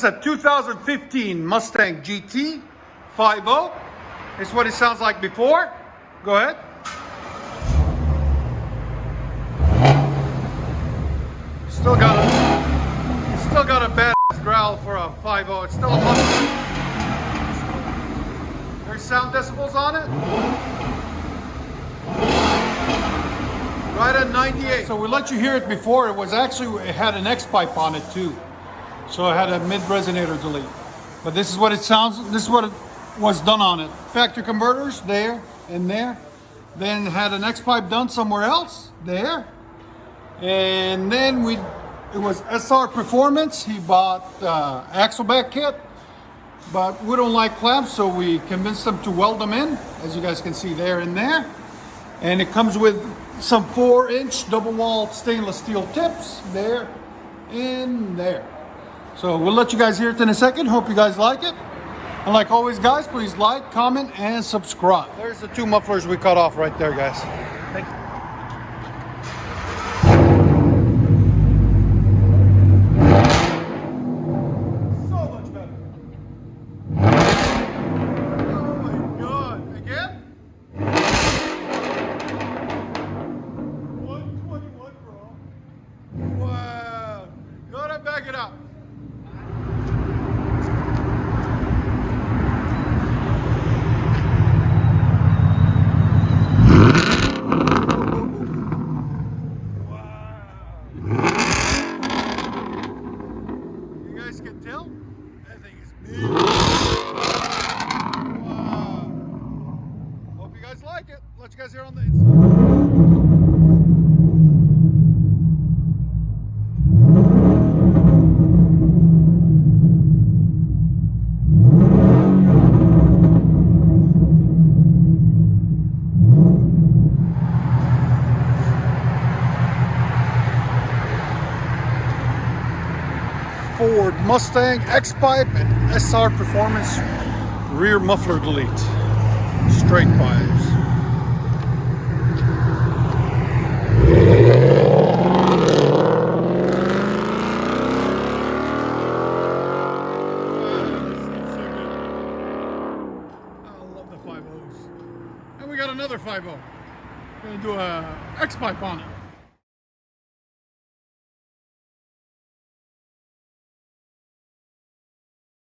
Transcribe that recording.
is a 2015 Mustang GT 5.0. It's what it sounds like before. Go ahead. Still got a badass growl for a 5.0. It's still a Mustang. There's sound decibels on it. Right at 98. So we let you hear it before. It had an X pipe on it too. So it had a mid resonator delete. But this is what it sounds, this is what it was done on it. Factory converters there and there. Then had an X pipe done somewhere else there. And then it was SR Performance. He bought axle back kit, but we don't like clamps, so we convinced them to weld them in, as you guys can see there and there. And it comes with some 4-inch double-walled stainless steel tips there and there. So we'll let you guys hear it in a second. Hope you guys like it. And like always, guys, please like, comment, and subscribe. There's the two mufflers we cut off right there, guys. Thank you. Back it up. Wow. You guys can tell? That thing is big. Wow. Hope you guys like it. Let you guys hear on the inside. Ford Mustang X-Pipe and SR Performance rear muffler delete. Straight pipes. I love the 5.0s. And we got another 5.0. We're gonna do a X-Pipe on it.